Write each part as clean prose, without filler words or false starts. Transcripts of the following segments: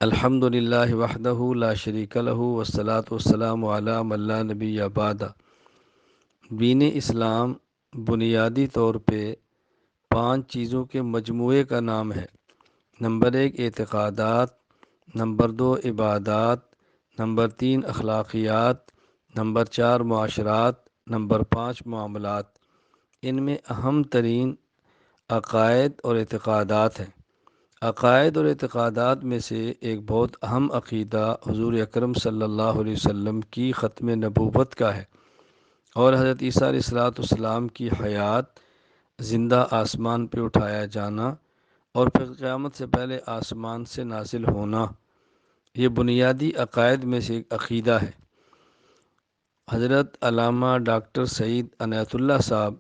الحمد للہ وحدہ لا شریک لہ والصلاة والسلام علی من لا نبی بعد۔ دین اسلام بنیادی طور پہ 5 چیزوں کے مجموعے کا نام ہے۔ نمبر 1 اعتقادات، نمبر 2 عبادات، نمبر 3 اخلاقیات، نمبر 4 معاشرات، نمبر 5 معاملات۔ ان میں اہم ترین عقائد اور اعتقادات ہیں۔ عقائد اور اعتقادات میں سے ایک بہت اہم عقیدہ حضور اکرم صلی اللہ علیہ وسلم کی ختم نبوت کا ہے، اور حضرت عیسیٰ علیہ السلام کی حیات، زندہ آسمان پہ اٹھایا جانا اور پھر قیامت سے پہلے آسمان سے نازل ہونا، یہ بنیادی عقائد میں سے ایک عقیدہ ہے۔ حضرت علامہ ڈاکٹر سعید عنایت اللہ صاحب،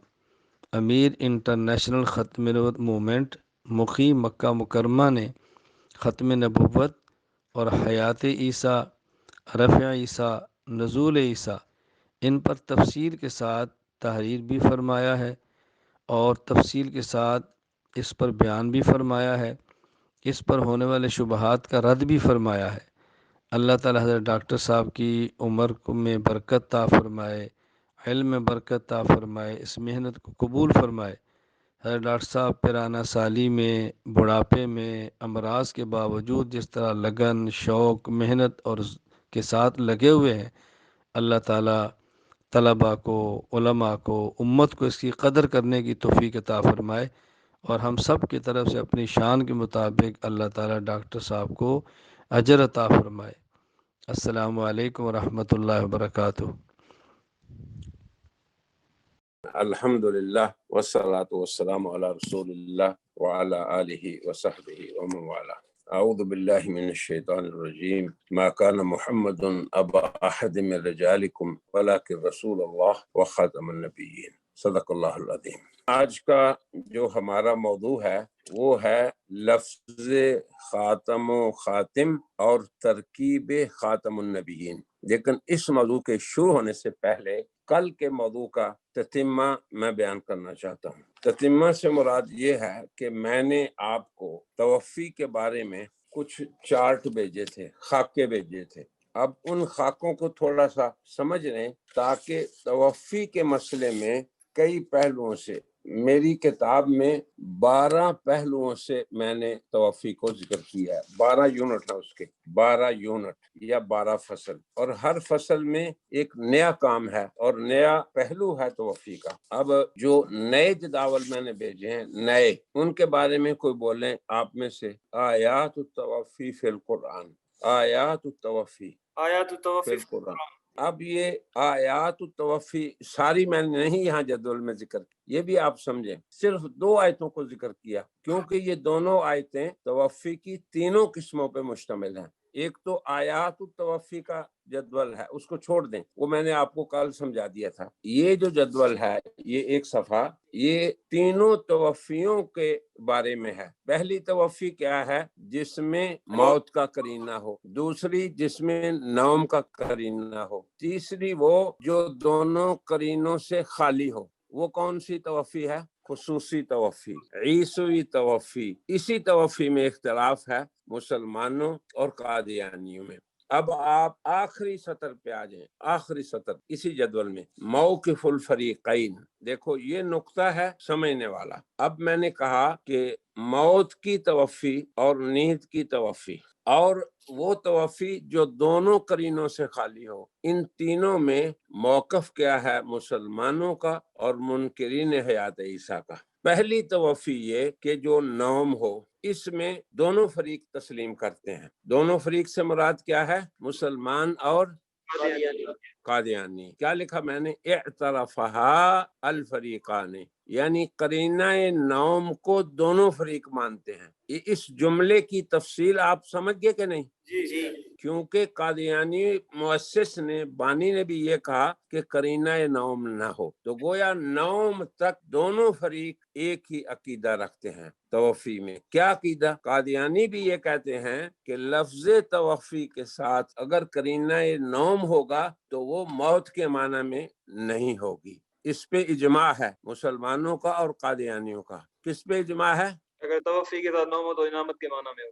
امیر انٹرنیشنل ختم نبوت موومنٹ، مقیم مکہ مکرمہ نے ختم نبوت اور حیات عیسیٰ، رفع عیسیٰ، نزول عیسیٰ، ان پر تفصیل کے ساتھ تحریر بھی فرمایا ہے اور تفصیل کے ساتھ اس پر بیان بھی فرمایا ہے، اس پر ہونے والے شبہات کا رد بھی فرمایا ہے۔ اللہ تعالی حضرت ڈاکٹر صاحب کی عمر میں برکت عطا فرمائے، علم میں برکت عطا فرمائے، اس محنت کو قبول فرمائے۔ حضرت ڈاکٹر صاحب پیرانہ سالی میں، بڑھاپے میں، امراض کے باوجود جس طرح لگن، شوق، محنت اور کے ساتھ لگے ہوئے ہیں، اللہ تعالیٰ طلباء کو، علماء کو، امت کو اس کی قدر کرنے کی توفیق عطا فرمائے، اور ہم سب کی طرف سے اپنی شان کے مطابق اللہ تعالیٰ ڈاکٹر صاحب کو اجر عطا فرمائے۔ السلام علیکم ورحمۃ اللہ وبرکاتہ۔ الحمدللہ والصلاة والسلام علی رسول اللہ وعلی آلہ وصحبہ ومن والاه۔ اعوذ باللہ من الشیطان الرجیم۔ ما کان محمد ابا احد من رجالکم ولکن رسول اللہ وخاتم النبیین۔ صدق اللہ العظیم۔ آج کا جو ہمارا موضوع ہے وہ ہے لفظ خاتم و خاتم اور ترکیب خاتم النبیین۔ لیکن اس موضوع کے شروع ہونے سے پہلے کل کے موضوع کا تتمہ میں بیان کرنا چاہتا ہوں۔ تتمہ سے مراد یہ ہے کہ میں نے آپ کو توفی کے بارے میں کچھ چارٹ بھیجے تھے، خاکے بھیجے تھے۔ اب ان خاکوں کو تھوڑا سا سمجھ لیں تاکہ توفی کے مسئلے میں کئی پہلوؤں سے، میری کتاب میں 12 پہلوؤں سے میں نے توفی کو ذکر کیا ہے۔ 12 یونٹ ہے اس کے، 12 یونٹ یا 12 فصل، اور ہر فصل میں ایک نیا کام ہے اور نیا پہلو ہے توفی کا۔ اب جو نئے جداول میں نے بھیجے ہیں نئے، ان کے بارے میں کوئی بولیں آپ میں سے؟ آیات التوفی فی القرآن، آیات التوفی فی القرآن۔ اب یہ آیات التوفی ساری میں نے نہیں یہاں جدول میں ذکر کی، یہ بھی آپ سمجھیں، صرف 2 آیتوں کو ذکر کیا، کیونکہ یہ دونوں آیتیں توفی کی تینوں قسموں پہ مشتمل ہیں۔ ایک تو آیات التوفی کا جدول ہے، اس کو چھوڑ دیں، وہ میں نے آپ کو کل سمجھا دیا تھا۔ یہ جو جدول ہے، یہ ایک صفحہ، یہ تینوں توفیوں کے بارے میں ہے۔ پہلی توفی کیا ہے؟ جس میں موت کا قرینہ ہو، دوسری جس میں نوم کا قرینہ ہو، تیسری وہ جو دونوں قرینوں سے خالی ہو۔ وہ کون سی توفی ہے؟ خصوصی توفی، عیسوی توفی۔ اسی توفی میں اختلاف ہے مسلمانوں اور قادیانیوں میں۔ اب آپ آخری سطر پہ آ جائیں، آخری سطر اسی جدول میں، موقف الفریقین۔ دیکھو یہ نقطہ ہے سمجھنے والا۔ اب میں نے کہا کہ موت کی توفی اور نیند کی توفی اور وہ توفی جو دونوں قرینوں سے خالی ہو، ان تینوں میں موقف کیا ہے مسلمانوں کا اور منکرین حیات عیسیٰ کا؟ پہلی توفی یہ کہ جو نوم ہو، اس میں دونوں فریق تسلیم کرتے ہیں۔ دونوں فریق سے مراد کیا ہے؟ مسلمان اور قادیانی۔ کیا لکھا میں نے؟ اعترفہا الفریقان، یعنی قرینہ نوم کو دونوں فریق مانتے ہیں۔ اس جملے کی تفصیل آپ سمجھ گئے کہ نہیں؟ جی۔ کیونکہ قادیانی مؤسس نے، بانی نے بھی یہ کہا کہ قرینہ نوم نہ ہو، تو گویا نوم تک دونوں فریق ایک ہی عقیدہ رکھتے ہیں توفی میں۔ کیا عقیدہ؟ قادیانی بھی یہ کہتے ہیں کہ لفظ توفی کے ساتھ اگر قرینہ نوم ہوگا تو وہ موت کے معنی میں نہیں ہوگی۔ اس پہ اجماع ہے مسلمانوں کا اور قادیانیوں کا۔ کس پہ اجماع ہے؟ اگر توفی کے ساتھ نوم ہو تو امامت کے معنی میں ہو۔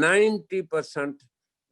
90%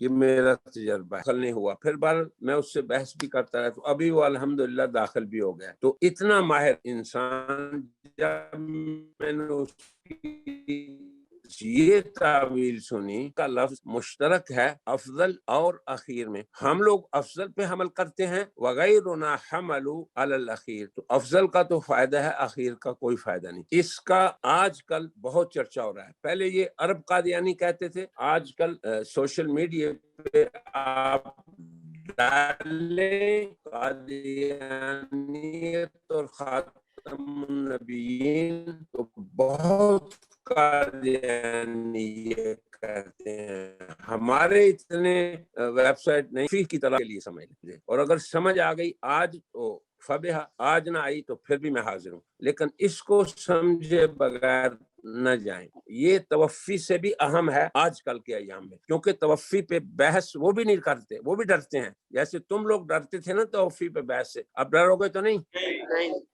یہ میرا تجربہ ہے، داخل نہیں ہوا، پھر بار میں اس سے بحث بھی کرتا رہتا ہوں، ابھی وہ الحمدللہ داخل بھی ہو گیا۔ تو اتنا ماہر انسان، جب میں نے اس کی یہ تعویل سنی کا لفظ مشترک ہے افضل اور اخیر میں، ہم لوگ افضل پہ عمل کرتے ہیں، وغیرنا حملوا علی الاخیر، تو افضل کا تو فائدہ ہے، اخیر کا کوئی فائدہ نہیں۔ اس کا آج کل بہت چرچا ہو رہا ہے، پہلے یہ عرب قادیانی کہتے تھے، آج کل سوشل میڈیا پہ آپ ڈالیں قادیانیت اور خاتم النبیین تو بہت قادیانی یہ کہتے ہیں، ہمارے اتنے ویب سائٹ نہیں، فی کی طرح کے لیے سمجھ لیجیے، اور اگر سمجھ آ گئی آج تو فبہا، آج نہ آئی تو پھر بھی میں حاضر ہوں، لیکن اس کو سمجھے بغیر نہ جائیں۔ یہ توفی سے بھی اہم ہے آج کل کے ایام میں، کیونکہ توفی پہ بحث وہ بھی نہیں کرتے، وہ بھی ڈرتے ہیں، جیسے تم لوگ ڈرتے تھے نا توفی پہ بحث سے، اب ڈرو گے تو نہیں۔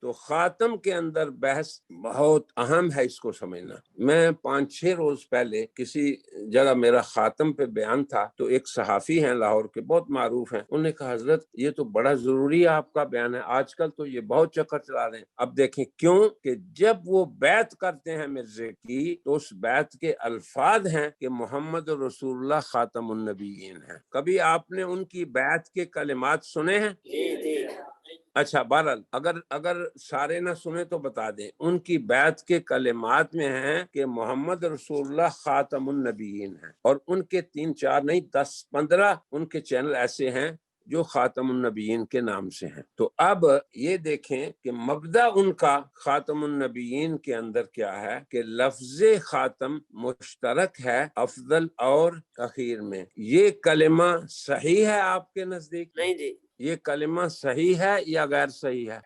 تو خاتم کے اندر بحث بہت اہم ہے، اس کو سمجھنا۔ میں 5-6 روز پہلے کسی جگہ میرا خاتم پہ بیان تھا، تو ایک صحافی ہیں لاہور کے، بہت معروف ہیں، انہوں نے کہا حضرت یہ تو بڑا ضروری ہے آپ کا بیان ہے، آج کل تو یہ بہت چکر چلا رہے ہیں۔ اب دیکھیں کیوں، کہ جب وہ بیعت کرتے ہیں مرزے کی تو اس بیعت کے الفاظ ہیں کہ محمد رسول اللہ خاتم النبیین ہیں۔ کبھی آپ نے ان کی بیعت کے کلمات سنے ہیں؟ اچھا، بہرحال اگر سارے نہ سنے تو بتا دیں، ان کی بیعت کے کلمات میں ہیں کہ محمد رسول اللہ خاتم النبیین ہیں، اور ان کے 3-4 نہیں 10-15 ان کے چینل ایسے ہیں جو خاتم النبیین کے نام سے ہیں۔ تو اب یہ دیکھیں کہ مبدأ ان کا خاتم النبیین کے اندر کیا ہے کہ لفظ خاتم مشترک ہے افضل اور اخیر میں۔ یہ کلمہ صحیح ہے آپ کے نزدیک؟ نہیں جی، یہ کلمہ صحیح ہے یا غیر صحیح ہے؟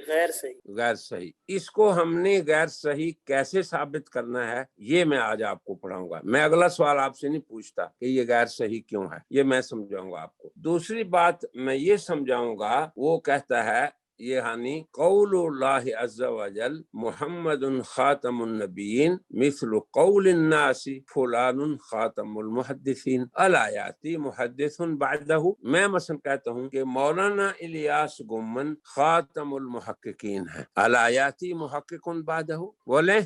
غیر صحیح۔ غیر صحیح۔ اس کو ہم نے غیر صحیح کیسے ثابت کرنا ہے، یہ میں آج آپ کو پڑھاؤں گا۔ میں اگلا سوال آپ سے نہیں پوچھتا کہ یہ غیر صحیح کیوں ہے، یہ میں سمجھاؤں گا آپ کو۔ دوسری بات میں یہ سمجھاؤں گا، وہ کہتا ہے یہ قول اللہ عز وجل محمد خاتم النبیین مثل قول الناس فلان خاتم المحدثین الا یاتی محدث بعدہ۔ میں مثلا کہتا ہوں کہ مولانا الیاس گمن خاتم المحققین ہے، الا یاتی محقق بعدہ، بولے؟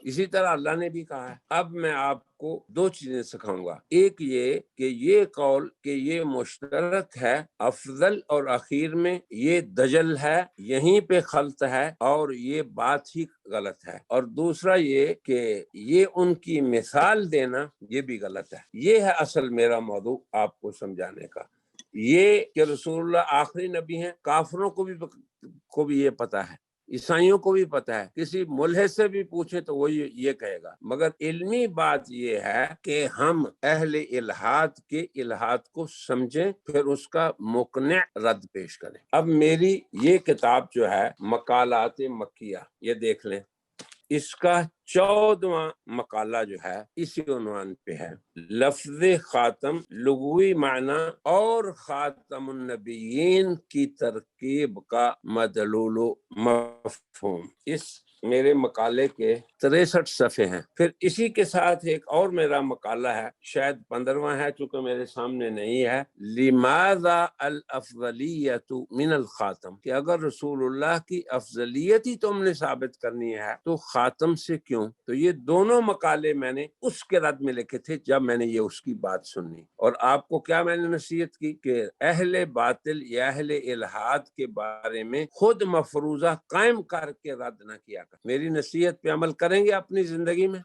اسی طرح اللہ نے بھی کہا ہے۔ اب میں آپ کو 2 چیزیں سکھاؤں گا، ایک یہ کہ یہ قول کہ یہ مشترک ہے افضل اور اخیر میں، یہ دجل ہے، یہیں پہ خلط ہے اور یہ بات ہی غلط ہے، اور دوسرا یہ کہ یہ ان کی مثال دینا یہ بھی غلط ہے۔ یہ ہے اصل میرا موضوع آپ کو سمجھانے کا، یہ کہ رسول اللہ آخری نبی ہیں، کافروں کو بھی یہ پتا ہے، عیسائیوں کو بھی پتا ہے، کسی ملحد سے بھی پوچھے تو وہ یہ کہے گا، مگر علمی بات یہ ہے کہ ہم اہل الحاد کے الحاد کو سمجھیں، پھر اس کا مقنع رد پیش کریں۔ اب میری یہ کتاب جو ہے مقالات مکیہ، یہ دیکھ لیں، اس کا 14واں مقالہ جو ہے اسی عنوان پہ ہے، لفظ خاتم لغوی معنی اور خاتم النبیین کی ترکیب کا مدلول و مفہوم۔ اس میرے مقالے کے 63 صفحے ہیں۔ پھر اسی کے ساتھ ایک اور میرا مقالہ ہے، شاید 15واں ہے چونکہ میرے سامنے نہیں ہے، لماذا الافضلیت من الخاتم، کہ اگر رسول اللہ کی افضلیت ہی تم نے ثابت کرنی ہے تو خاتم سے کیوں؟ تو یہ دونوں مقالے میں نے اس کے رد میں لکھے تھے جب میں نے یہ اس کی بات سنی، اور آپ کو کیا میں نے نصیحت کی کہ اہل باطل یا اہل الحاد کے بارے میں خود مفروضہ قائم کر کے رد نہ کیا کر۔ میری نصیحت پہ عمل کریں گے اپنی زندگی میں؟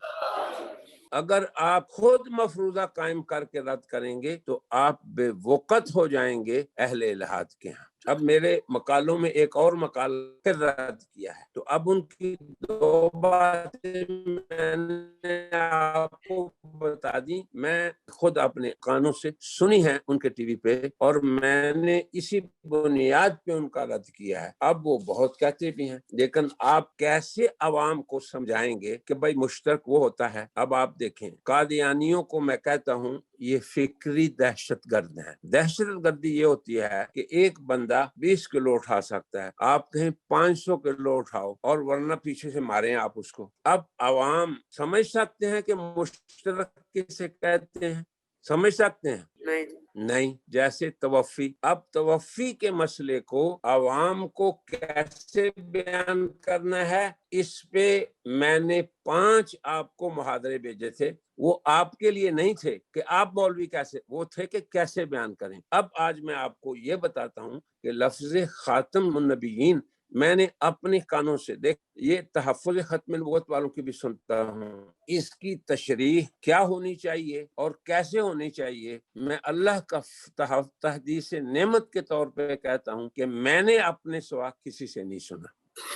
اگر آپ خود مفروضہ قائم کر کے رد کریں گے تو آپ بے وقت ہو جائیں گے اہل الحاد کے ہاں۔ اب میرے مقالوں میں ایک اور مقالہ پھر رد کیا ہے، تو اب ان کی 2 باتیں میں نے آپ کو بتا دی، میں خود اپنے کانوں سے سنی ہیں ان کے ٹی وی پہ، اور میں نے اسی بنیاد پہ ان کا رد کیا ہے۔ اب وہ بہت کہتے بھی ہیں، لیکن آپ کیسے عوام کو سمجھائیں گے کہ بھائی مشترک وہ ہوتا ہے؟ اب آپ دیکھیں، قادیانیوں کو میں کہتا ہوں یہ فکری دہشت گرد ہیں۔ دہشت گردی یہ ہوتی ہے کہ ایک بندہ 20 کلو اٹھا سکتا ہے، آپ کہیں 500 کلو اٹھاؤ اور ورنہ پیچھے سے ماریں آپ اس کو۔ اب عوام سمجھ سکتے ہیں کہ مشترک کسے کہتے ہیں؟ سمجھ سکتے ہیں؟ نہیں، جیسے توفی، اب توفی کے مسئلے کو عوام کو کیسے بیان کرنا ہے، اس پہ میں نے 5 آپ کو محاضرے بھیجے تھے، وہ آپ کے لیے نہیں تھے کہ آپ مولوی کیسے، وہ تھے کہ کیسے بیان کریں۔ اب آج میں آپ کو یہ بتاتا ہوں کہ لفظ خاتم النبیین میں نے اپنے کانوں سے دیکھ، یہ تحفظ ختم نبوت والوں کی بھی سنتا ہوں، اس کی تشریح کیا ہونی چاہیے اور کیسے ہونی چاہیے، میں اللہ کا تحدیث نعمت کے طور پہ کہتا ہوں کہ میں نے اپنے سوا کسی سے نہیں سنا۔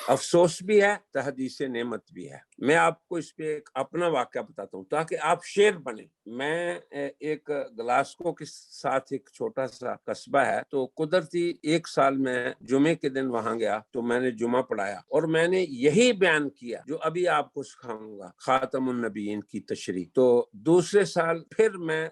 افسوس بھی ہے، تحدیث نعمت بھی ہے۔ میں آپ کو اس پہ ایک اپنا واقعہ بتاتا ہوں تاکہ آپ شیر بنیں۔ میں ایک گلاسکو کے ساتھ ایک چھوٹا سا قصبہ ہے، تو قدرتی ایک سال میں جمعے کے دن وہاں گیا تو میں نے جمعہ پڑھایا اور میں نے یہی بیان کیا جو ابھی آپ کو سکھاؤں گا، خاتم النبیین کی تشریح۔ تو دوسرے سال پھر میں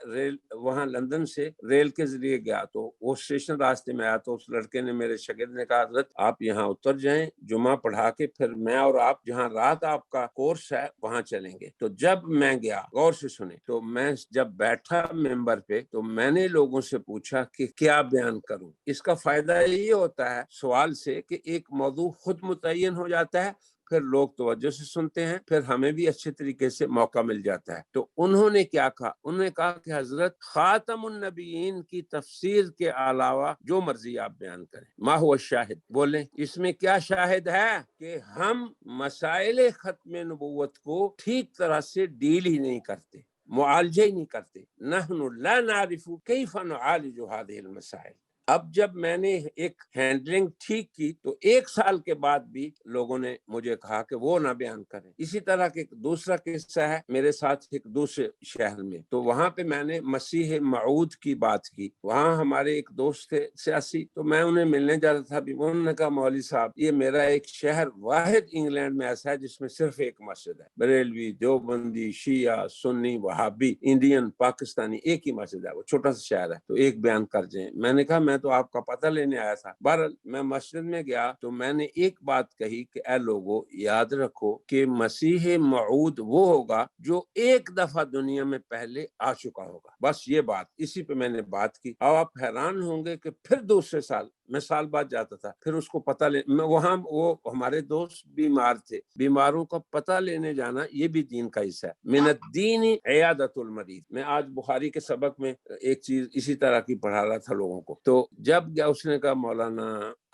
وہاں لندن سے ریل کے ذریعے گیا تو وہ اسٹیشن راستے میں آیا تو اس لڑکے نے، میرے شاگرد نے کہا حضرت آپ یہاں اتر جائیں، جمعہ پڑھا کے پھر میں اور آپ جہاں رات آپ کا کورس ہے وہاں چلیں گے۔ تو جب میں گیا، غور سے سنیں، تو میں جب بیٹھا ممبر پہ تو میں نے لوگوں سے پوچھا کہ کیا بیان کروں۔ اس کا فائدہ یہ ہوتا ہے سوال سے کہ ایک موضوع خود متعین ہو جاتا ہے، پھر لوگ توجہ سے سنتے ہیں، پھر ہمیں بھی اچھے طریقے سے موقع مل جاتا ہے۔ تو انہوں نے کیا کہا، انہوں نے کہا کہ حضرت خاتم النبیین کی تفسیر کے علاوہ جو مرضی آپ بیان کریں، ما هو الشاہد، بولیں اس میں کیا شاہد ہے کہ ہم مسائل ختم نبوت کو ٹھیک طرح سے ڈیل ہی نہیں کرتے، معالجہ ہی نہیں کرتے۔ نحن لا نعرف کیف نعالج هذه المسائل۔ اب جب میں نے ایک ہینڈلنگ ٹھیک کی تو 1 سال کے بعد بھی لوگوں نے مجھے کہا کہ وہ نہ بیان کریں۔ اسی طرح کے ایک دوسرا قصہ ہے میرے ساتھ ایک دوسرے شہر میں، تو وہاں پہ میں نے مسیح موعود کی بات کی۔ وہاں ہمارے ایک دوست تھے سیاسی، تو میں انہیں ملنے جاتا تھا بھی، انہوں نے کہا مولوی صاحب یہ میرا ایک شہر واحد انگلینڈ میں ایسا ہے جس میں صرف ایک مسجد ہے، بریلوی، دیوبندی، شیعہ، سنی، وہابی، انڈین، پاکستانی، ایک ہی مسجد ہے، وہ چھوٹا سا شہر ہے، تو ایک بیان کر جائیں۔ میں نے کہا میں تو آپ کا پتہ لینے آیا تھا۔ بہرحال میں مسجد میں گیا تو میں نے ایک بات کہی کہ اے لوگو یاد رکھو کہ مسیح موعود وہ ہوگا جو ایک دفعہ دنیا میں پہلے آ چکا ہوگا، بس یہ بات، اسی پہ میں نے بات کی۔ اب آپ حیران ہوں گے کہ پھر دوسرے سال میں سال بعد جاتا تھا، پھر اس کو پتہ لے، میں وہاں، وہ ہمارے دوست بیمار تھے، بیماروں کا پتہ لینے جانا یہ بھی دین کا حصہ ہے۔ من الدین عیادت المریض۔ میں آج بخاری کے سبق میں ایک چیز اسی طرح کی پڑھا رہا تھا لوگوں کو، تو جب گیا اس نے کہا مولانا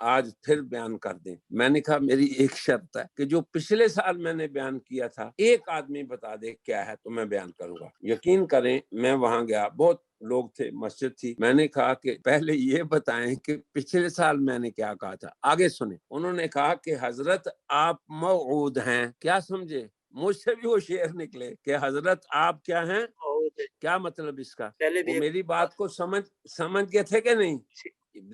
آج پھر بیان کر دیں۔ میں نے کہا میری ایک شرط ہے کہ جو پچھلے سال میں نے بیان کیا تھا ایک آدمی بتا دے کیا ہے تو میں بیان کروں گا۔ یقین کریں میں وہاں گیا، بہت لوگ تھے، مسجد تھی، میں نے کہا کہ پہلے یہ بتائیں کہ پچھلے سال میں نے کیا کہا تھا، آگے سنیں۔ انہوں نے کہا کہ حضرت آپ موعود ہیں۔ کیا سمجھے؟ مجھ سے بھی وہ شعر نکلے کہ حضرت آپ کیا ہیں، کیا مطلب اس کا؟ وہ میری بات کو سمجھ گئے تھے کہ نہیں؟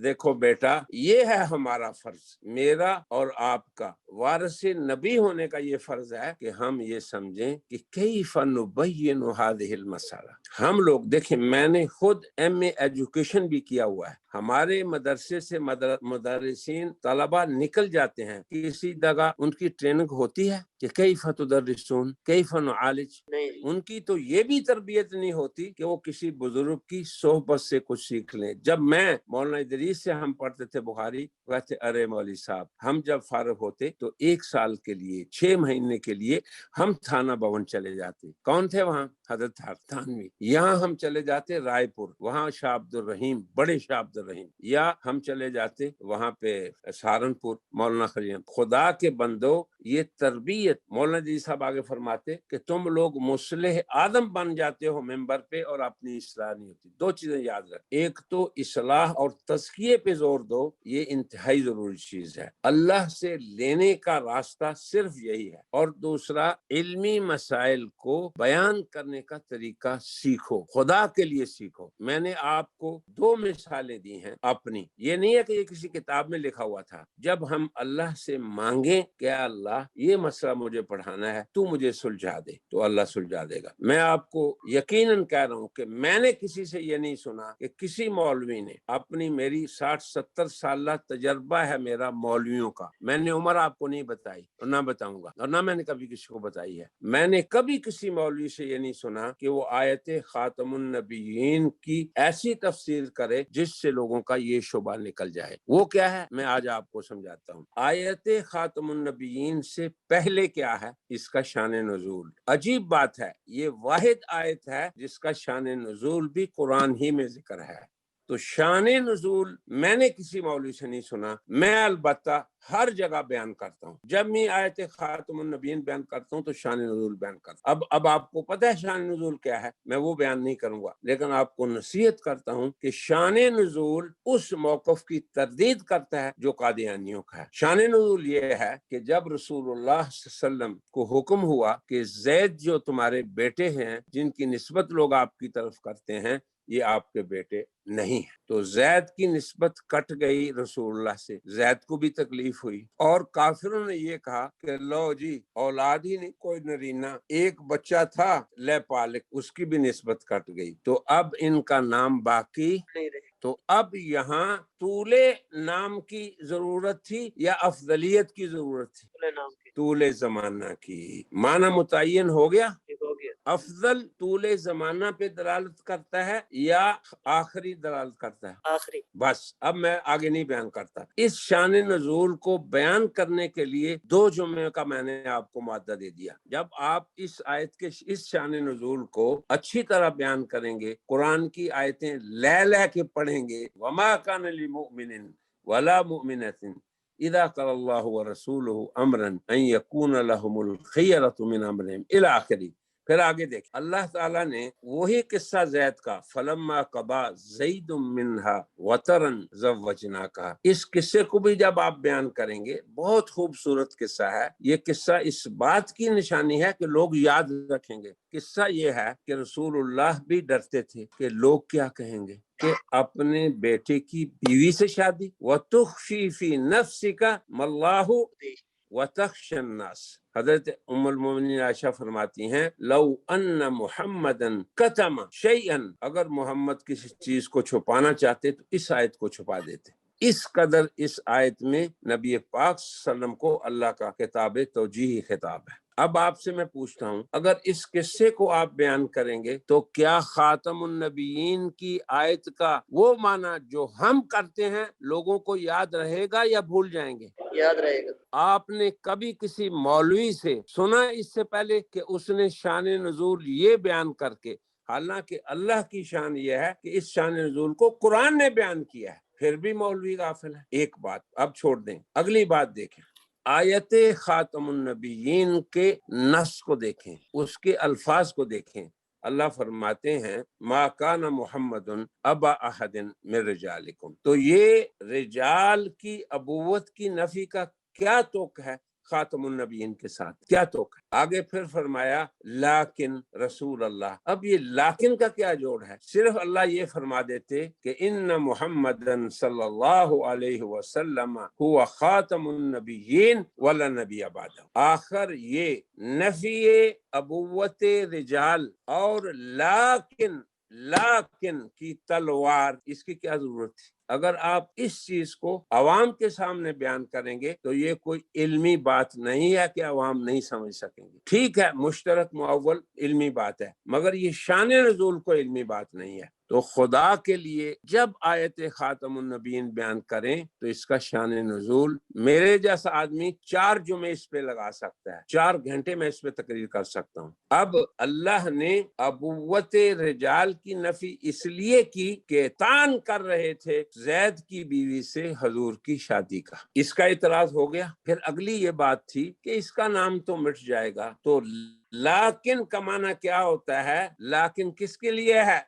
دیکھو بیٹا، یہ ہے ہمارا فرض، میرا اور آپ کا وارث نبی ہونے کا یہ فرض ہے کہ ہم یہ سمجھیں کہ کیف نبین هذه المسائل۔ ہم لوگ دیکھیں، میں نے خود MA ایجوکیشن بھی کیا ہوا ہے، ہمارے مدرسے سے مدرسین طلبہ نکل جاتے ہیں، کسی جگہ ان کی ٹریننگ ہوتی ہے کہ کیف تدرسون کیف نعالج، ان کی تو یہ بھی تربیت نہیں ہوتی کہ وہ کسی بزرگ کی صحبت سے کچھ سیکھ لیں۔ جب میں مولانا ادریس سے ہم پڑھتے تھے بخاری، کہتے ارے مولوی صاحب ہم جب فارغ ہوتے تو 1 سال کے لیے 6 مہینے کے لیے ہم تھانہ بھون چلے جاتے۔ کون تھے وہاں؟ حضرت تھانوی۔ یہاں ہم چلے جاتے رائے پور، وہاں شاہ عبد الرحیم، بڑے شاہ عبد الرحیم، یا ہم چلے جاتے وہاں پہ سہارنپور مولانا خلیل۔ خدا کے بندو، یہ تربیت، مولانا ادریس صاحب آگے فرماتے کہ تم لوگ مصلح آدم بن جاتے ہو ممبر پہ اور اپنی اصلاح نہیں ہوتی۔ 2 چیزیں یاد رکھ، ایک تو اصلاح اور تزکیے پہ زور دو، یہ انتہائی ضروری چیز ہے، اللہ سے لینے کا راستہ صرف یہی ہے، اور دوسرا علمی مسائل کو بیان کرنے کا طریقہ سیکھو، خدا کے لیے سیکھو۔ میں نے آپ کو 2 مثالیں دی ہیں اپنی، یہ نہیں ہے کہ یہ کسی کتاب میں لکھا ہوا تھا۔ جب ہم اللہ سے مانگیں کہ اللہ اللہ یہ مسئلہ مجھے پڑھانا ہے، تو مجھے سلجھا دے، تو اللہ سلجھا دے گا۔ میں آپ کو یقیناً کہہ رہا ہوں کہ میں نے کسی سے یہ نہیں سنا کہ کسی مولوی نے اپنی، میری 60-70 سالہ تجربہ ہے میرا مولویوں کا، میں نے عمر آپ کو نہیں بتائی اور نہ بتاؤں گا، اور نہ میں نے کبھی کسی کو بتائی ہے۔ میں نے کبھی کسی مولوی سے یہ نہیں سنا کہ وہ آیت خاتم النبیین کی ایسی تفسیر کرے جس سے لوگوں کا یہ شبہ نکل جائے۔ وہ کیا ہے میں آج آپ کو سمجھاتا ہوں۔ آیت خاتم النبیین سے پہلے کیا ہے؟ اس کا شان نزول۔ عجیب بات ہے، یہ واحد آیت ہے جس کا شان نزول بھی قرآن ہی میں ذکر ہے۔ تو شان نزول میں نے کسی مولوی سے نہیں سنا، میں البتہ ہر جگہ بیان کرتا ہوں۔ جب میں آیت خاتم النبیین بیان کرتا ہوں تو شان نزول بیان کرتا ہوں۔ اب آپ کو پتہ ہے شان نزول کیا ہے، میں وہ بیان نہیں کروں گا، لیکن آپ کو نصیحت کرتا ہوں کہ شان نزول اس موقف کی تردید کرتا ہے جو قادیانیوں کا ہے۔ شان نزول یہ ہے کہ جب رسول اللہ صلی اللہ علیہ وسلم کو حکم ہوا کہ زید جو تمہارے بیٹے ہیں، جن کی نسبت لوگ آپ کی طرف کرتے ہیں، یہ آپ کے بیٹے نہیں ہے، تو زید کی نسبت کٹ گئی رسول اللہ سے، زید کو بھی تکلیف ہوئی، اور کافروں نے یہ کہا کہ لو جی اولاد ہی نہیں، کوئی نرینہ ایک بچہ تھا لے پالک، اس کی بھی نسبت کٹ گئی، تو اب ان کا نام باقی نہیں رہے۔ تو اب یہاں طول نام کی ضرورت تھی یا افضلیت کی ضرورت تھی؟ طول زمانہ کی۔ معنی متعین ہو گیا؟ افضل طول زمانہ پہ دلالت کرتا ہے یا آخری دلالت کرتا ہے؟ آخری۔ بس اب میں آگے نہیں بیان کرتا۔ اس شان نزول کو بیان کرنے کے لیے 2 جمعے کا میں نے آپ کو مادہ دے دیا۔ جب آپ اس آیت کے اس شان نزول کو اچھی طرح بیان کریں گے، قرآن کی آیتیں لے کے پڑھیں گے، وما کان للمؤمن ولا مؤمنۃ اذا قضى الله ورسوله امرا ان يكون لهم الخيرة من امرهم الى آخری۔ پھر آگے دیکھ، اللہ تعالیٰ نے وہی قصہ زید کا فلما قضى زید منها وطرا زوجناکا، اس قصے کو بھی جب آپ بیان کریں گے، بہت خوبصورت قصہ ہے یہ قصہ۔ اس بات کی نشانی ہے کہ لوگ یاد رکھیں گے۔ قصہ یہ ہے کہ رسول اللہ بھی ڈرتے تھے کہ لوگ کیا کہیں گے، کہ اپنے بیٹے کی بیوی سے شادی، وَتُخْفِي فِي نَفْسِكَ مَا اللَّهُ وَتَخْشَى النَّاسَ۔ حضرت ام المومنین عائشہ فرماتی ہیں لو ان محمدً کتم شیئا، اگر محمد کسی چیز کو چھپانا چاہتے تو اس آیت کو چھپا دیتے۔ اس قدر اس آیت میں نبی پاک صلی اللہ علیہ وسلم کو اللہ کا خطاب توجیہی خطاب ہے۔ اب آپ سے میں پوچھتا ہوں، اگر اس قصے کو آپ بیان کریں گے تو کیا خاتم النبیین کی آیت کا وہ معنی جو ہم کرتے ہیں لوگوں کو یاد رہے گا یا بھول جائیں گے؟ یاد رہے گا۔ آپ نے کبھی کسی مولوی سے سنا اس سے پہلے کہ اس نے شان نزول یہ بیان کر کے، حالانکہ اللہ کی شان یہ ہے کہ اس شان نزول کو قرآن نے بیان کیا ہے، پھر بھی مولوی غافل ہے؟ ایک بات اب چھوڑ دیں، اگلی بات دیکھیں۔ آیت خاتم النبیین کے نص کو دیکھیں، اس کے الفاظ کو دیکھیں۔ اللہ فرماتے ہیں ما کان محمد ابا احد من رجالکم، تو یہ رجال کی ابوت کی نفی کا کیا توق ہے خاتم النبیین کے ساتھ؟ کیا توق ہے؟ آگے پھر فرمایا لیکن رسول اللہ، اب یہ لیکن کا کیا جوڑ ہے؟ صرف اللہ یہ فرما دیتے کہ ان محمدن صلی اللہ علیہ وسلم هو خاتم النبیین ولا نبی بعدہ، آخر یہ نفی ابوت رجال اور لیکن کی تلوار، اس کی کیا ضرورت تھی؟ اگر آپ اس چیز کو عوام کے سامنے بیان کریں گے تو یہ کوئی علمی بات نہیں ہے کہ عوام نہیں سمجھ سکیں گے۔ ٹھیک ہے مشترک معول علمی بات ہے، مگر یہ شان نزول کو علمی بات نہیں ہے۔ تو خدا کے لیے جب آیت خاتم النبیین بیان کریں تو اس کا شان نزول میرے جیسا آدمی 4 جمعے اس پہ لگا سکتا ہے، 4 گھنٹے میں اس پہ تقریر کر سکتا ہوں۔ اب اللہ نے ابوت رجال کی نفی اس لیے کی کہ تان کر رہے تھے زید کی بیوی سے حضور کی شادی کا، اس کا اعتراض ہو گیا۔ پھر اگلی یہ بات تھی کہ اس کا نام تو مٹ جائے گا، تو لیکن کا معنی کیا ہوتا ہے؟ لیکن کس کے لیے ہے؟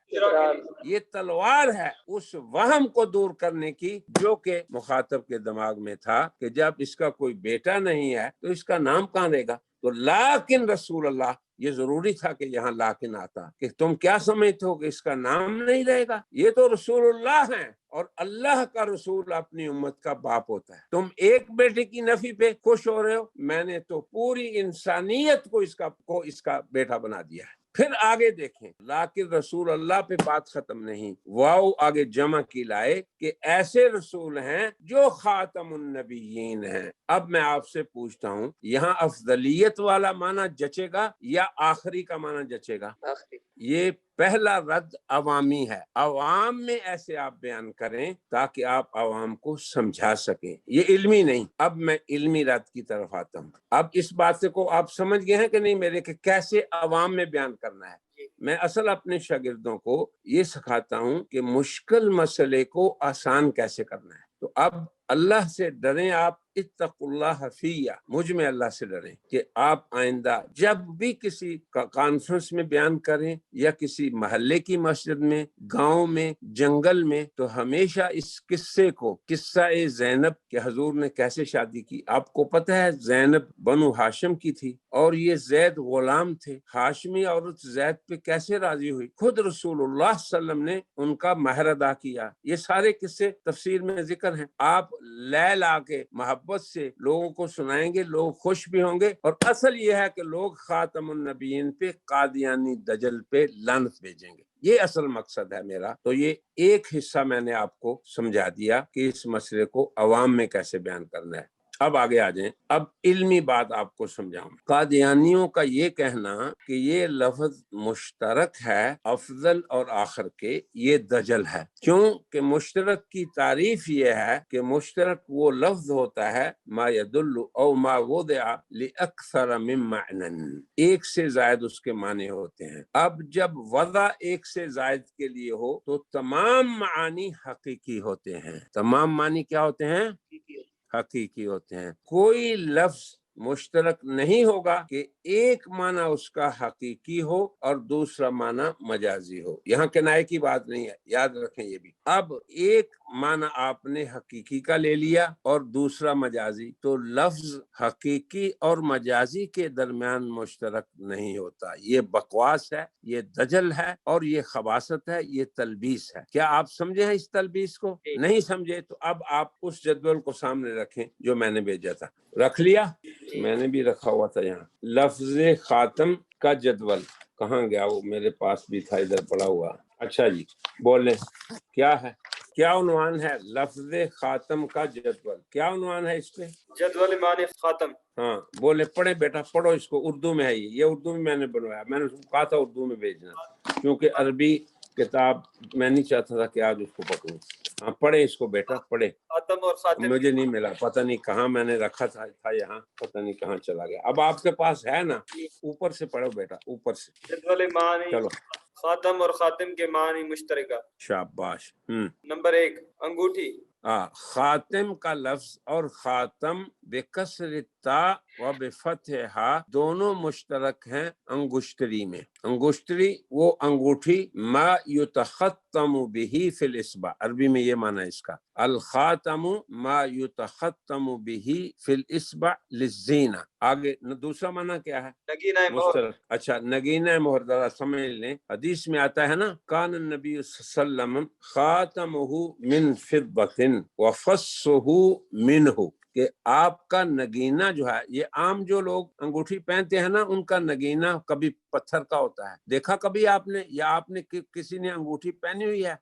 یہ تلوار ہے اس وہم کو دور کرنے کی جو کہ مخاطب کے دماغ میں تھا کہ جب اس کا کوئی بیٹا نہیں ہے تو اس کا نام کہاں رہے گا؟ تو لیکن رسول اللہ یہ ضروری تھا کہ یہاں لاکن آتا کہ تم کیا سمجھتے ہو کہ اس کا نام نہیں رہے گا؟ یہ تو رسول اللہ ہیں، اور اللہ کا رسول اپنی امت کا باپ ہوتا ہے۔ تم ایک بیٹے کی نفی پہ خوش ہو رہے ہو، میں نے تو پوری انسانیت کو اس کا بیٹا بنا دیا ہے۔ پھر آگے دیکھیں، لیکن رسول اللہ پہ بات ختم نہیں، واو آگے جمع کی لائے کہ ایسے رسول ہیں جو خاتم النبیین ہیں۔ اب میں آپ سے پوچھتا ہوں، یہاں افضلیت والا معنی جچے گا یا آخری کا معنی جچے گا؟ آخری۔ یہ پہلا رد عوامی ہے، عوام میں ایسے آپ بیان کریں تاکہ آپ عوام کو سمجھا سکیں، یہ علمی نہیں۔ اب میں علمی رد کی طرف آتا ہوں۔ اب اس بات کو آپ سمجھ گئے ہیں کہ نہیں میرے کہ کیسے عوام میں بیان کرنا ہے؟ میں اصل اپنے شاگردوں کو یہ سکھاتا ہوں کہ مشکل مسئلے کو آسان کیسے کرنا ہے۔ تو اب اللہ سے ڈریں آپ، اتقوا اللہ فیہ، مجھ میں اللہ سے ڈریں کہ آپ آئندہ جب بھی کسی کانفرنس میں بیان کریں یا کسی محلے کی مسجد میں، گاؤں میں، جنگل میں، تو ہمیشہ اس قصے کو، قصہ زینب کہ حضور نے کیسے شادی کی۔ آپ کو پتہ ہے زینب بنو ہاشم کی تھی اور یہ زید غلام تھے، ہاشمی عورت زید پہ کیسے راضی ہوئی؟ خود رسول اللہ صلی اللہ علیہ وسلم نے ان کا مہر ادا کیا۔ یہ سارے قصے تفسیر میں ذکر ہیں۔ آپ لے لا کے محبت سے لوگوں کو سنائیں گے، لوگ خوش بھی ہوں گے، اور اصل یہ ہے کہ لوگ خاتم النبیین پہ، قادیانی دجل پہ لعنت بھیجیں گے۔ یہ اصل مقصد ہے میرا۔ تو یہ ایک حصہ میں نے آپ کو سمجھا دیا کہ اس مسئلے کو عوام میں کیسے بیان کرنا ہے۔ اب آگے آ جائیں، اب علمی بات آپ کو سمجھاؤں۔ قادیانیوں کا یہ کہنا کہ یہ لفظ مشترک ہے افضل اور آخر کے، یہ دجل ہے۔ کیوں کہ مشترک کی تعریف یہ ہے کہ مشترک وہ لفظ ہوتا ہے ما يدل او ما وضع لأکثر من معنی، ایک سے زائد اس کے معنی ہوتے ہیں۔ اب جب وضع ایک سے زائد کے لیے ہو تو تمام معانی حقیقی ہوتے ہیں۔ تمام معنی کیا ہوتے ہیں؟ حقیقی ہوتے ہیں۔ کوئی لفظ مشترک نہیں ہوگا کہ ایک معنی اس کا حقیقی ہو اور دوسرا معنی مجازی ہو۔ یہاں کنایے کی بات نہیں ہے، یاد رکھیں یہ بھی۔ اب ایک معنی آپ نے حقیقی کا لے لیا اور دوسرا مجازی، تو لفظ حقیقی اور مجازی کے درمیان مشترک نہیں ہوتا۔ یہ بکواس ہے، یہ دجل ہے، اور یہ خباثت ہے، یہ تلبیس ہے۔ کیا آپ سمجھے ہیں اس تلبیس کو؟ نہیں سمجھے تو اب آپ اس جدول کو سامنے رکھیں جو میں نے بھیجا تھا۔ رکھ لیا؟ میں نے بھی رکھا ہوا تھا یہاں، لفظ خاتم کا جدول کہاں گیا؟ وہ میرے پاس بھی تھا، ادھر پڑا ہوا۔ اچھا جی، بولیں کیا ہے، کیا عنوان ہے؟ لفظ خاتم کا جدول۔ کیا عنوان ہے اس پہ؟ جدول معنی خاتم۔ ہاں بولے، پڑھے بیٹا، پڑھو اس کو، اردو میں ہے یہ اردو میں نے بنوایا، میں نے کہا تھا اردو میں بھیجنا کیونکہ عربی کتاب میں نہیں چاہتا تھا کہ آج اس کو پکڑوں۔ ہاں پڑھے اس کو بیٹا، پڑھے۔ خاتم اور خاتم مجھے نہیں ملا، پتہ نہیں کہاں میں نے رکھا تھا یہاں، پتہ نہیں کہاں چلا گیا۔ اب آپ کے پاس ہے نا؟ اوپر سے پڑھو بیٹا، اوپر سے۔ جدول معنی چلو، خاتم اور خاتم کے معنی مشترکہ۔ شاباش۔ نمبر 1، انگوٹھی۔ خاتم کا لفظ اور خاتم بکسر التاء و بفتحہا دونوں مشترک ہیں انگشتری میں۔ انگشتری وہ انگوٹھی، ما یتختم بہ فی الاصبع، عربی میں یہ معنی ہے اس کا۔ الخاتم ما یتختم بہ فی الاصبع للزینہ۔ آگے دوسرا معنی کیا ہے؟ نگینہ مہر۔ اچھا، نگینہ مہر، ذرا سمجھ لیں، حدیث میں آتا ہے نا، کان النبی صلی اللہ علیہ وسلم خاتمہ من فضۃ وفصہ منہ، کہ آپ کا نگینہ جو ہے، یہ عام جو لوگ انگوٹھی پہنتے ہیں نا، ان کا نگینہ کبھی پتھر کا ہوتا ہے۔ دیکھا کبھی آپ نے، یا آپ نے کسی نے انگوٹھی پہنی ہوئی ہے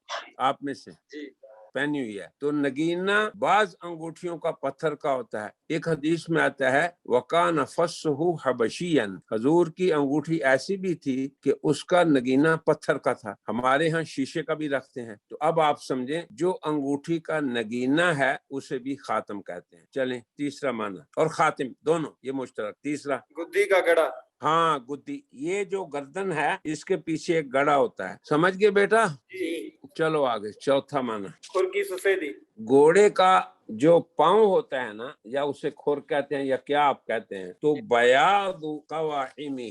آپ میں سے؟ جی پہنی ہوئی ہے۔ تو نگینہ بعض انگوٹھیوں کا پتھر کا ہوتا ہے۔ ایک حدیث میں آتا ہے وَقَانَ فَصُّهُ حَبَشِيًّا، حضور کی انگوٹھی ایسی بھی تھی کہ اس کا نگینہ پتھر کا تھا۔ ہمارے ہاں شیشے کا بھی رکھتے ہیں۔ تو اب آپ سمجھیں، جو انگوٹھی کا نگینہ ہے اسے بھی خاتم کہتے ہیں۔ چلیں تیسرا معنی، اور خاتم دونوں یہ مشترک۔ تیسرا، گدی کا گڑا۔ ہاں گدی، یہ جو گردن ہے اس کے پیچھے ایک گڑا ہوتا ہے، سمجھ گئے بیٹا؟ جی۔ چلو آگے، چوتھا معنی، کھر کی سفیدی۔ گھوڑے کا جو پاؤں ہوتا ہے نا، یا اسے کھر کہتے ہیں یا کیا آپ کہتے ہیں، تو بیاض قوائمہ،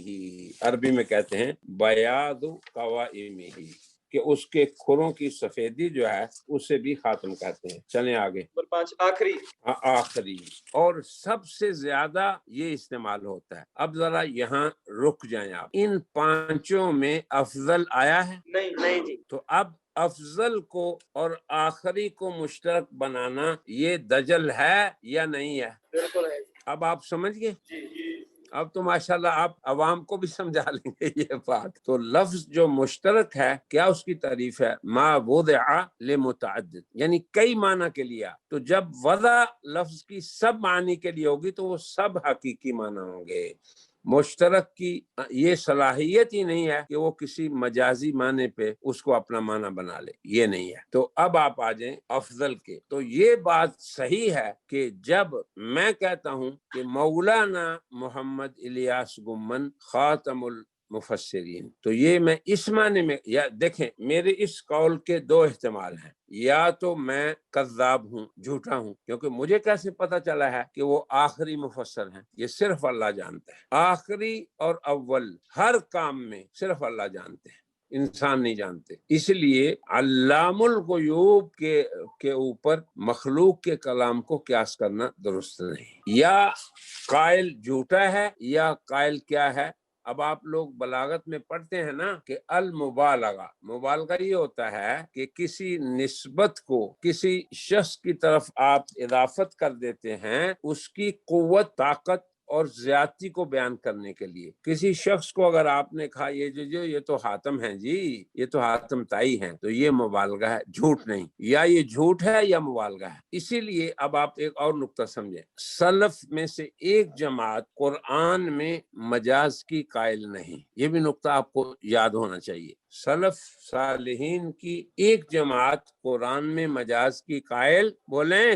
عربی میں کہتے ہیں بیاض قوائمہ، کہ اس کے کھروں کی سفیدی جو ہے اسے بھی خاتم کہتے ہیں۔ چلیں آگے۔ نمبر 5 آخری۔ آخری اور سب سے زیادہ یہ استعمال ہوتا ہے۔ اب ذرا یہاں رک جائیں آپ، ان پانچوں میں افضل آیا ہے؟ نہیں جی۔ تو اب افضل کو اور آخری کو مشترک بنانا یہ دجل ہے یا نہیں ہے؟ بالکل ہے۔ اب آپ سمجھ گئے؟ اب تو ماشاءاللہ آپ عوام کو بھی سمجھا لیں گے یہ بات۔ تو لفظ جو مشترک ہے، کیا اس کی تعریف ہے؟ ما وضع لمتعدد، یعنی کئی معنی کے لیے۔ تو جب وضع لفظ کی سب معنی کے لیے ہوگی تو وہ سب حقیقی معنی ہوں گے۔ مشترک کی یہ صلاحیت ہی نہیں ہے کہ وہ کسی مجازی معنی پہ اس کو اپنا معنی بنا لے، یہ نہیں ہے۔ تو اب آپ آ جائیں افضل کے۔ تو یہ بات صحیح ہے کہ جب میں کہتا ہوں کہ مولانا محمد الیاس گمن خاتم المفسرین، تو یہ میں اس معنی میں، یا دیکھیں میرے اس قول کے دو احتمال ہیں، یا تو میں کذاب ہوں، جھوٹا ہوں، کیونکہ مجھے کیسے پتا چلا ہے کہ وہ آخری مفسر ہیں؟ یہ صرف اللہ جانتا ہے۔ آخری اور اول ہر کام میں صرف اللہ جانتے ہیں، انسان نہیں جانتے۔ اس لیے علام الغیوب کے اوپر مخلوق کے کلام کو قیاس کرنا درست نہیں۔ یا قائل جھوٹا ہے یا قائل کیا ہے؟ اب آپ لوگ بلاغت میں پڑھتے ہیں نا کہ المبالغہ، مبالغہ یہ ہوتا ہے کہ کسی نسبت کو کسی شخص کی طرف آپ اضافت کر دیتے ہیں اس کی قوت، طاقت اور زیادتی کو بیان کرنے کے لیے۔ کسی شخص کو اگر آپ نے کہا یہ تو حاتم ہیں جی، یہ تو حاتم تائی ہیں، تو یہ مبالغہ ہے، جھوٹ نہیں۔ یا یہ جھوٹ ہے یا مبالغہ ہے۔ اسی لیے اب آپ ایک اور نقطہ سمجھیں، سلف میں سے ایک جماعت قرآن میں مجاز کی قائل نہیں، یہ بھی نقطہ آپ کو یاد ہونا چاہیے۔ سلف صالحین کی ایک جماعت قرآن میں مجاز کی قائل بولیں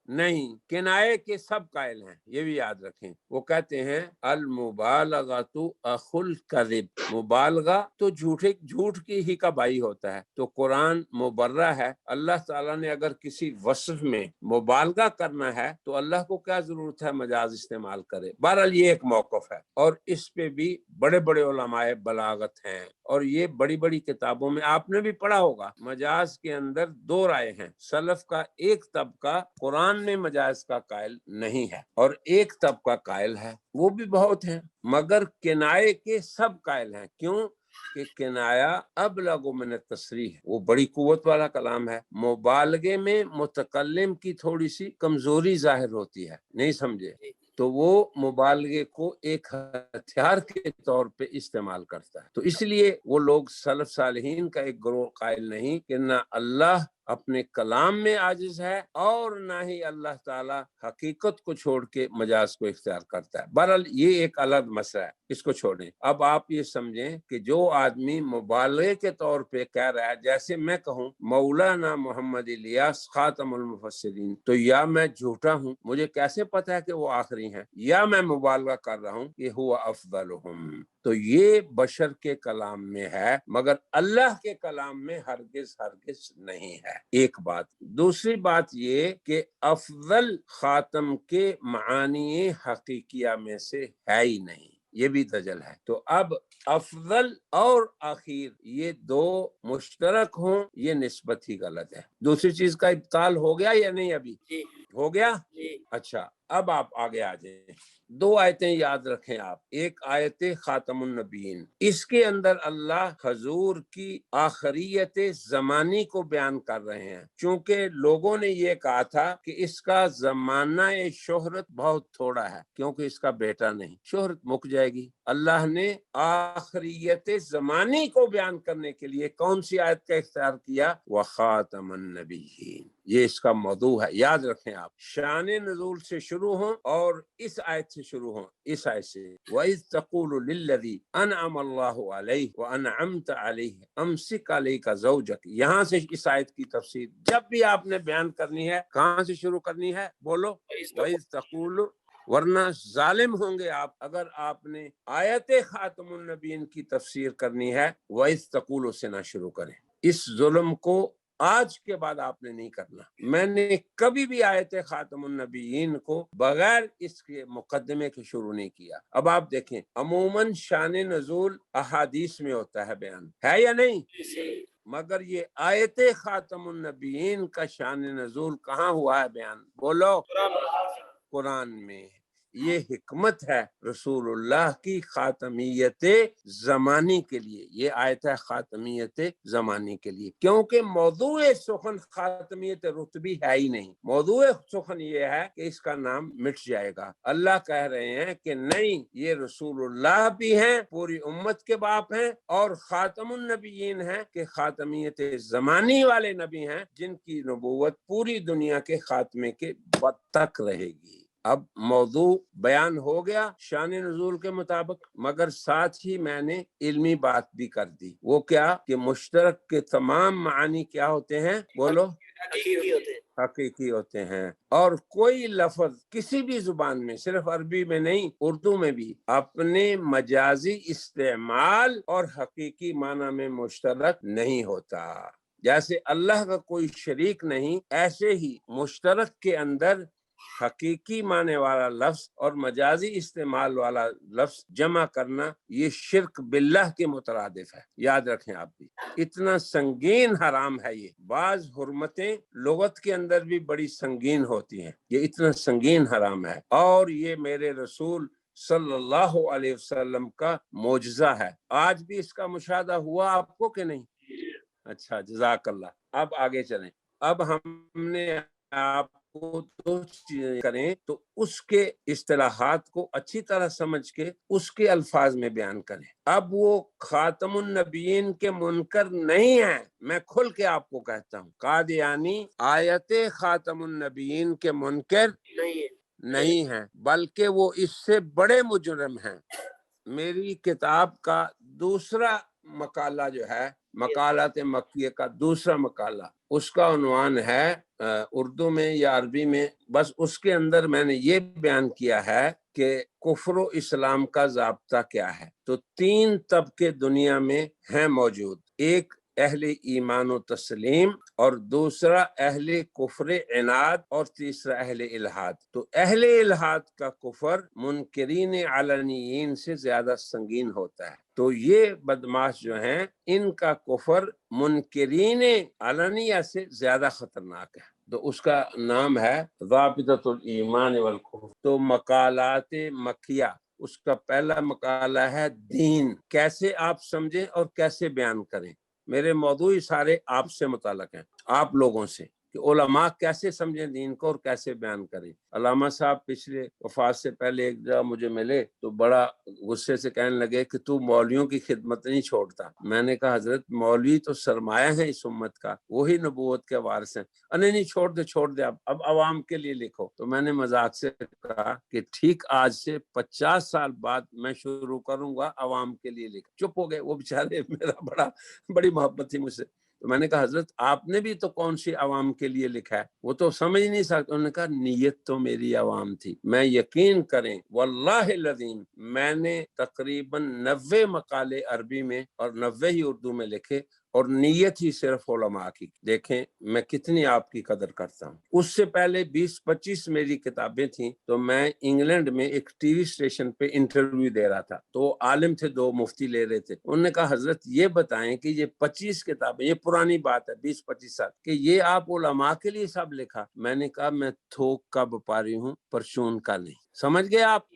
نہیں، کنائے کے سب قائل ہیں، یہ بھی یاد رکھیں۔ وہ کہتے ہیں المبالغۃ اخو الکذب، مبالغہ تو جھوٹ کی ہی کا بھائی ہوتا ہے۔ تو قرآن مبرہ ہے، اللہ تعالیٰ نے اگر کسی وصف میں مبالغہ کرنا ہے تو اللہ کو کیا ضرورت ہے مجاز استعمال کرے؟ بہرحال یہ ایک موقف ہے، اور اس پہ بھی بڑے بڑے علماء بلاغت ہیں، اور یہ بڑی بڑی کتابوں میں آپ نے بھی پڑھا ہوگا۔ مجاز کے اندر دو رائے ہیں، سلف کا ایک طبقہ قرآن میں مجاز کا قائل نہیں ہے اور ایک طبقہ قائل ہے، وہ بھی بہت ہیں، مگر کنائے کے سب قائل ہیں۔ کیوں؟ کہ کنایا ابلغ من التصریح، وہ بڑی قوت والا کلام ہے۔ مبالغے میں متکلم کی تھوڑی سی کمزوری ظاہر ہوتی ہے، نہیں سمجھے؟ تو وہ مبالغے کو ایک ہتھیار کے طور پہ استعمال کرتا ہے۔ تو اس لیے وہ لوگ سلف صالحین کا ایک گروہ قائل نہیں کہ نہ اللہ اپنے کلام میں عاجز ہے اور نہ ہی اللہ تعالی حقیقت کو چھوڑ کے مجاز کو اختیار کرتا ہے۔ بہرحال یہ ایک الگ مسئلہ ہے، اس کو چھوڑیں۔ اب آپ یہ سمجھیں کہ جو آدمی مبالغے کے طور پہ کہہ رہا ہے، جیسے میں کہوں مولانا محمد الیاس خاتم المفسرین، تو یا میں جھوٹا ہوں، مجھے کیسے پتا ہے کہ وہ آخری ہیں، یا میں مبالغہ کر رہا ہوں کہ ہوا افضلہم۔ تو یہ بشر کے کلام میں ہے، مگر اللہ کے کلام میں ہرگز نہیں ہے۔ ایک بات۔ دوسری بات یہ کہ افضل خاتم کے معانی حقیقیہ میں سے ہے ہی نہیں، یہ بھی دجل ہے۔ تو اب افضل اور اخیر یہ دو مشترک ہوں، یہ نسبت ہی غلط ہے۔ دوسری چیز کا ابطال ہو گیا یا نہیں؟ ابھی ہو گیا؟ اچھا، اب آپ آگے آ جائیں۔ دو آیتیں یاد رکھیں آپ، ایک آیت خاتم النبیین، اس کے اندر اللہ حضور کی آخریت زمانی کو بیان کر رہے ہیں، چونکہ لوگوں نے یہ کہا تھا کہ اس کا زمانہ شہرت بہت تھوڑا ہے کیونکہ اس کا بیٹا نہیں، شہرت مک جائے گی۔ اللہ نے آخریت زمانی کو بیان کرنے کے لیے کون سی آیت کا اختیار کیا؟ وَخَاتَمَ النَّبِيِّينَ، یہ اس کا موضوع ہے، یاد رکھیں آپ۔ شان نزول سے شروع ہوں اور اس آیت سے شروع ہوں، اس آیت سے وَإِذْ تَقُولُ لِلَّذِي أَنْعَمَ اللَّهُ عَلَيْهِ وَأَنْعَمْتَ عَلَيْهِ أَمْسِكْ عَلَيْكَ زَوْجَكَ، یہاں سے اس آیت کی تفسیر جب بھی آپ نے بیان کرنی ہے کہاں سے شروع کرنی ہے؟ بولو وَإِذْ تَقُولُ، ورنہ ظالم ہوں گے آپ اگر آپ نے آیت خاتم النبیین کی تفسیر کرنی ہے وَإِذْ تَقُولُ سے نہ شروع کریں۔ اس ظلم کو آج کے بعد آپ نے نہیں کرنا۔ میں نے کبھی بھی آیت خاتم النبیین کو بغیر اس کے مقدمے کے شروع نہیں کیا۔ اب آپ دیکھیں عموماً شان نزول احادیث میں ہوتا ہے بیان، ہے یا نہیں؟ مگر یہ آیت خاتم النبیین کا شان نزول کہاں ہوا ہے بیان؟ بولو۔ قرآن میں۔ یہ حکمت ہے رسول اللہ کی خاتمیت زمانی کے لیے، یہ آیت ہے خاتمیت زمانی کے لیے، کیونکہ موضوع سخن خاتمیت رتبی ہے ہی نہیں۔ موضوع سخن یہ ہے کہ اس کا نام مٹ جائے گا۔ اللہ کہہ رہے ہیں کہ نہیں، یہ رسول اللہ بھی ہیں، پوری امت کے باپ ہیں، اور خاتم النبیین ہیں کہ خاتمیت زمانی والے نبی ہیں جن کی نبوت پوری دنیا کے خاتمے کے وقت تک رہے گی۔ اب موضوع بیان ہو گیا شان نزول کے مطابق، مگر ساتھ ہی میں نے علمی بات بھی کر دی۔ وہ کیا کہ مشترک کے تمام معانی کیا ہوتے ہیں؟ بولو۔ حقیقی ہوتے ہیں، اور کوئی لفظ کسی بھی زبان میں، صرف عربی میں نہیں اردو میں بھی، اپنے مجازی استعمال اور حقیقی معنی میں مشترک نہیں ہوتا۔ جیسے اللہ کا کوئی شریک نہیں، ایسے ہی مشترک کے اندر حقیقی معنی والا لفظ اور مجازی استعمال والا لفظ جمع کرنا یہ شرک باللہ کے مترادف ہے، یاد رکھیں آپ بھی۔ اتنا سنگین حرام ہے یہ، بعض حرمتیں لغت کے اندر بھی بڑی سنگین ہوتی ہیں، یہ اتنا سنگین حرام ہے، اور یہ میرے رسول صلی اللہ علیہ وسلم کا معجزہ ہے۔ آج بھی اس کا مشاہدہ ہوا آپ کو کہ نہیں؟ اچھا، جزاک اللہ۔ اب آگے چلیں۔ اب ہم نے آپ کو دو چیزیں کریں تو اس کے اصطلاحات کو اچھی طرح سمجھ کے اس کے الفاظ میں بیان کریں۔ اب وہ خاتم النبیین کے منکر نہیں ہیں، میں کھل کے آپ کو کہتا ہوں، قادیانی آیت خاتم النبیین کے منکر نہیں ہیں، بلکہ وہ اس سے بڑے مجرم ہیں۔ میری کتاب کا دوسرا مقالہ جو ہے، مقالات مکیہ کا دوسرا مقالہ، اس کا عنوان ہے اردو میں یا عربی میں، بس اس کے اندر میں نے یہ بیان کیا ہے کہ کفر و اسلام کا ضابطہ کیا ہے۔ تو تین طبقے دنیا میں ہیں موجود، ایک اہل ایمان و تسلیم، اور دوسرا اہل کفر عناد، اور تیسرا اہل الحاد۔ تو اہل الحاد کا کفر منکرین علنیین سے زیادہ سنگین ہوتا ہے، تو یہ بدماش جو ہیں ان کا کفر منکرین علنیہ سے زیادہ خطرناک ہے۔ تو اس کا نام ہے ضابطۃ الایمان والکفر۔ تو مقالات مکیہ، اس کا پہلا مقالہ ہے دین، کیسے آپ سمجھیں اور کیسے بیان کریں۔ میرے موضوع سارے آپ سے متعلق ہیں، آپ لوگوں سے، کہ علماء کیسے سمجھیں دین کو اور کیسے بیان کریں۔ علامہ صاحب پچھلے وفات سے پہلے ایک جگہ مجھے ملے تو بڑا غصے سے کہنے لگے کہ تو مولویوں کی خدمت نہیں چھوڑتا۔ میں نے کہا حضرت مولوی تو سرمایہ ہے اس امت کا، وہی نبوت کے وارث ہیں۔ نہیں چھوڑ دے اب عوام کے لیے لکھو۔ تو میں نے مذاق سے کہا کہ ٹھیک آج سے 50 سال بعد میں شروع کروں گا عوام کے لیے لکھ۔ چپ ہو گئے وہ بیچارے، میرا بڑی محبت تھی مجھ سے۔ تو میں نے کہا حضرت آپ نے بھی تو کون سی عوام کے لیے لکھا ہے؟ وہ تو سمجھ نہیں سکتے۔ انہوں نے کہا نیت تو میری عوام تھی۔ میں یقین کریں واللہ العظیم میں نے تقریباً 90 مقالے عربی میں اور 90 ہی اردو میں لکھے، اور نیت ہی صرف علماء کی۔ دیکھیں میں کتنی آپ کی قدر کرتا ہوں۔ اس سے پہلے 20-25 میری کتابیں تھیں، تو میں انگلینڈ میں ایک ٹی وی اسٹیشن پہ انٹرویو دے رہا تھا، تو عالم تھے، 2 مفتی لے رہے تھے۔ انہوں نے کہا حضرت یہ بتائیں کہ یہ 25 کتابیں، یہ پرانی بات ہے 20-25 سال، کہ یہ آپ علماء کے لیے سب لکھا؟ میں نے کہا میں تھوک کا وپاری ہوں، پرچون کا نہیں۔ سمجھ گئے آپ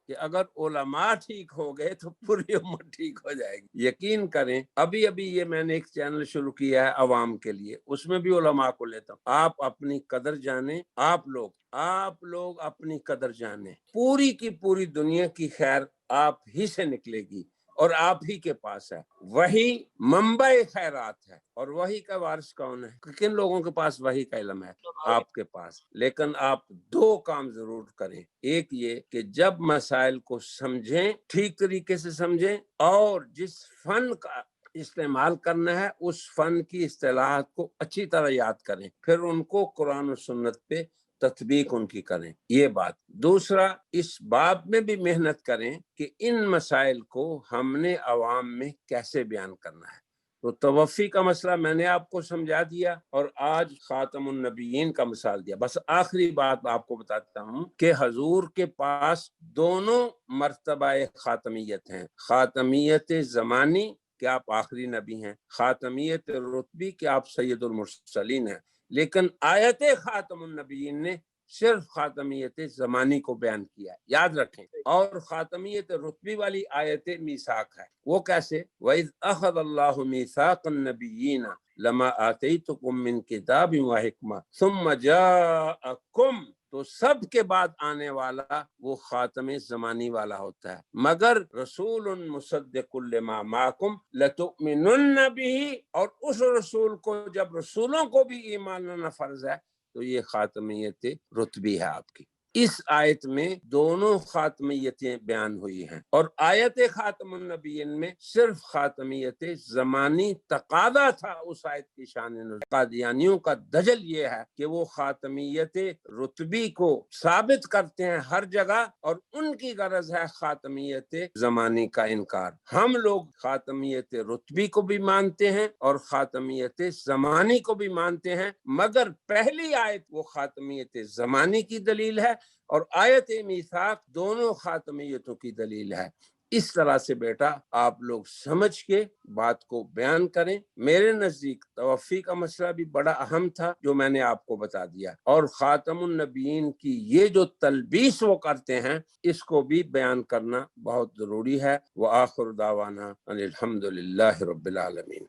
کہ اگر علماء ٹھیک ہو گئے تو پوری امت ٹھیک ہو جائے گی۔ یقین کریں ابھی یہ میں نے ایک چینل شروع کیا ہے عوام کے لیے، اس میں بھی علماء کو لیتا ہوں۔ آپ اپنی قدر جانیں، آپ لوگ اپنی قدر جانیں، پوری کی پوری دنیا کی خیر آپ ہی سے نکلے گی، اور آپ ہی کے پاس ہے۔ وہی منبع خیرات ہے، اور وہی کا وارث کون ہے؟ کن لوگوں کے پاس وہی کا علم ہے؟ آپ کے پاس۔ لیکن آپ 2 کام ضرور کریں، ایک یہ کہ جب مسائل کو سمجھیں، ٹھیک طریقے سے سمجھیں، اور جس فن کا استعمال کرنا ہے اس فن کی اصطلاحات کو اچھی طرح یاد کریں، پھر ان کو قرآن و سنت پہ تطبیق ان کی کریں، یہ بات۔ دوسرا، اس باب میں بھی محنت کریں کہ ان مسائل کو ہم نے عوام میں کیسے بیان کرنا ہے۔ تو توفی کا مسئلہ میں نے آپ کو سمجھا دیا اور آج خاتم النبیین کا مثال دیا۔ بس آخری بات آپ کو بتاتا ہوں کہ حضور کے پاس دونوں مرتبہ خاتمیت ہیں، خاتمیت زمانی کہ آپ آخری نبی ہیں، خاتمیت رتبی کہ آپ سید المرسلین ہیں، لیکن آیت خاتم النبیین نے صرف خاتمیت زمانی کو بیان کیا ہے، یاد رکھیں۔ اور خاتمیت رتبی والی آیت میثاق ہے، وہ کیسے؟ وَإِذْ أَخَذَ اللَّهُ مِيثَاقَ النَّبِيِّينَ لَمَا آتَيْتُكُم مِّن كِتَابٍ وَحِكْمَةٍ ثُمَّ جَاءَكُم، تو سب کے بعد آنے والا وہ خاتم زمانی والا ہوتا ہے، مگر رسول مصدق لما معکم لتؤمنن به، اور اس رسول کو جب رسولوں کو بھی ایمان لانا فرض ہے تو یہ خاتمیت رتبی ہے آپ کی۔ اس آیت میں دونوں خاتمیتیں بیان ہوئی ہیں، اور آیت خاتم النبیین میں صرف خاتمیت زمانی تقاضا تھا اس آیت کی شان نزول۔ قادیانیوں کا دجل یہ ہے کہ وہ خاتمیت رتبی کو ثابت کرتے ہیں ہر جگہ، اور ان کی غرض ہے خاتمیت زمانی کا انکار۔ ہم لوگ خاتمیت رتبی کو بھی مانتے ہیں اور خاتمیت زمانی کو بھی مانتے ہیں، مگر پہلی آیت وہ خاتمیت زمانی کی دلیل ہے اور آیت میثاق دونوں خاتمیتوں کی دلیل ہے۔ اس طرح سے بیٹا آپ لوگ سمجھ کے بات کو بیان کریں۔ میرے نزدیک توفی کا مسئلہ بھی بڑا اہم تھا جو میں نے آپ کو بتا دیا، اور خاتم النبیین کی یہ جو تلبیس وہ کرتے ہیں اس کو بھی بیان کرنا بہت ضروری ہے۔ وآخر دعوانا ان الحمد للہ رب العالمین۔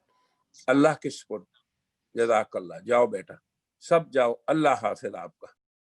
اللہ کے سپرد، جزاک اللہ۔ جاؤ بیٹا، سب جاؤ، اللہ حافظ آپ کا۔